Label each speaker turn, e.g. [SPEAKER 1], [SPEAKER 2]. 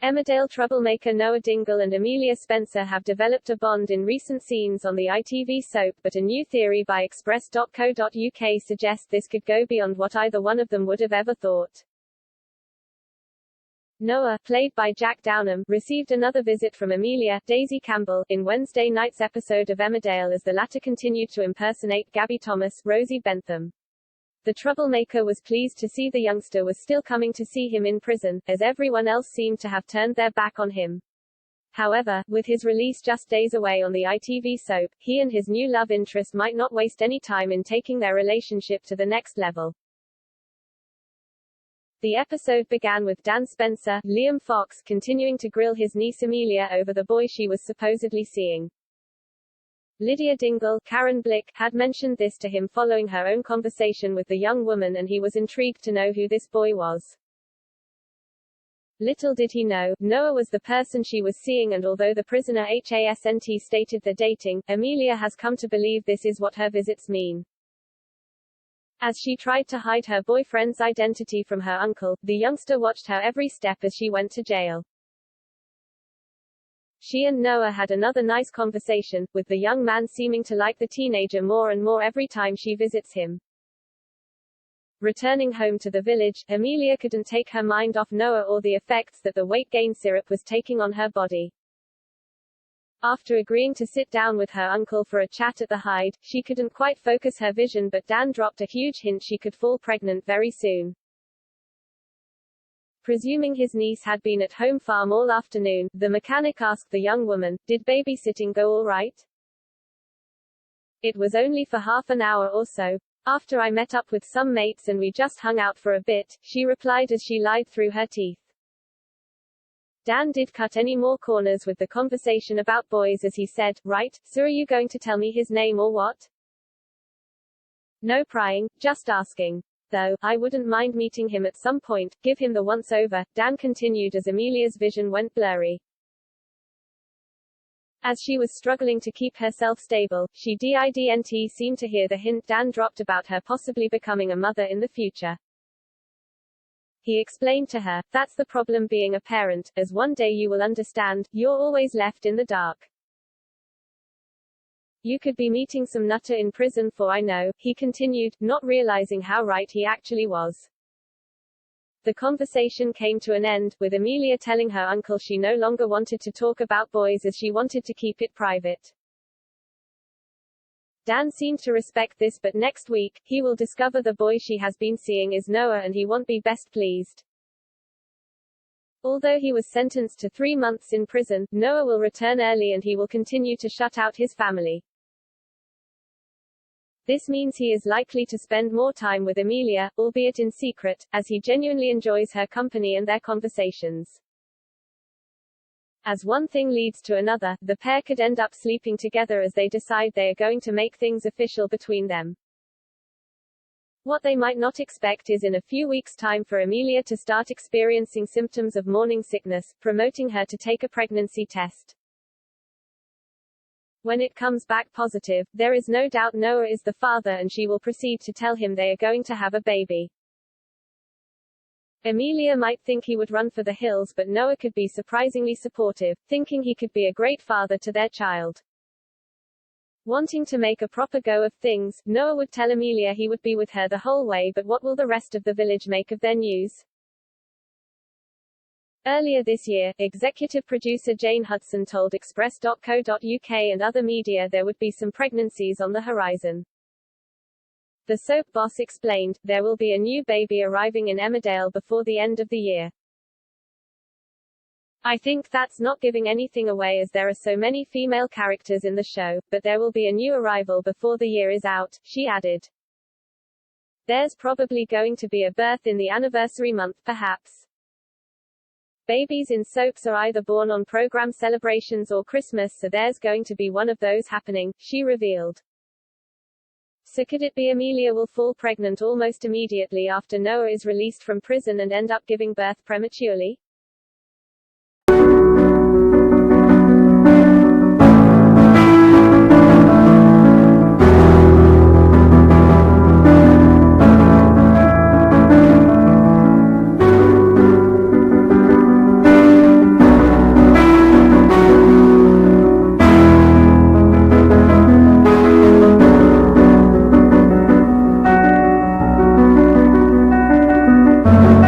[SPEAKER 1] Emmerdale troublemaker Noah Dingle and Amelia Spencer have developed a bond in recent scenes on the ITV soap, but a new theory by Express.co.uk suggests this could go beyond what either one of them would have ever thought. Noah, played by Jack Downham, received another visit from Amelia, Daisy Campbell, in Wednesday night's episode of Emmerdale as the latter continued to impersonate Gabby Thomas, Rosie Bentham. The troublemaker was pleased to see the youngster was still coming to see him in prison, as everyone else seemed to have turned their back on him. However, with his release just days away on the ITV soap, he and his new love interest might not waste any time in taking their relationship to the next level. The episode began with Dan Spencer, Liam Fox, continuing to grill his niece Amelia over the boy she was supposedly seeing. Lydia Dingle, Karen Blick, had mentioned this to him following her own conversation with the young woman, and he was intrigued to know who this boy was. Little did he know, Noah was the person she was seeing, and although the prisoner Hasn't stated they're dating, Amelia has come to believe this is what her visits mean. As she tried to hide her boyfriend's identity from her uncle, the youngster watched her every step as she went to jail. She and Noah had another nice conversation, with the young man seeming to like the teenager more and more every time she visits him. Returning home to the village, Amelia couldn't take her mind off Noah or the effects that the weight gain syrup was taking on her body. After agreeing to sit down with her uncle for a chat at the Hyde, she couldn't quite focus her vision, but Dan dropped a huge hint she could fall pregnant very soon. Presuming his niece had been at home farm all afternoon, the mechanic asked the young woman, "Did babysitting go all right?" "It was only for half an hour or so. After I met up with some mates and we just hung out for a bit," she replied as she lied through her teeth. Dan did cut any more corners with the conversation about boys as he said, "Right, so are you going to tell me his name or what?" "No prying, just asking. Though, I wouldn't mind meeting him at some point, give him the once-over," Dan continued as Amelia's vision went blurry. As she was struggling to keep herself stable, she didn't seem to hear the hint Dan dropped about her possibly becoming a mother in the future. He explained to her, "That's the problem being a parent, as one day you will understand, you're always left in the dark. You could be meeting some nutter in prison for I know," he continued, not realizing how right he actually was. The conversation came to an end, with Amelia telling her uncle she no longer wanted to talk about boys as she wanted to keep it private. Dan seemed to respect this, but next week, he will discover the boy she has been seeing is Noah and he won't be best pleased. Although he was sentenced to 3 months in prison, Noah will return early and he will continue to shut out his family. This means he is likely to spend more time with Amelia, albeit in secret, as he genuinely enjoys her company and their conversations. As one thing leads to another, the pair could end up sleeping together as they decide they are going to make things official between them. What they might not expect is in a few weeks' time for Amelia to start experiencing symptoms of morning sickness, promoting her to take a pregnancy test. When it comes back positive, there is no doubt Noah is the father and she will proceed to tell him they are going to have a baby. Amelia might think he would run for the hills, but Noah could be surprisingly supportive, thinking he could be a great father to their child. Wanting to make a proper go of things, Noah would tell Amelia he would be with her the whole way, but what will the rest of the village make of their news? Earlier this year, executive producer Jane Hudson told Express.co.uk and other media there would be some pregnancies on the horizon. The soap boss explained, "There will be a new baby arriving in Emmerdale before the end of the year. I think that's not giving anything away as there are so many female characters in the show, but there will be a new arrival before the year is out," she added. "There's probably going to be a birth in the anniversary month perhaps. Babies in soaps are either born on program celebrations or Christmas, so there's going to be one of those happening," she revealed. So could it be Amelia will fall pregnant almost immediately after Noah is released from prison and end up giving birth prematurely? you.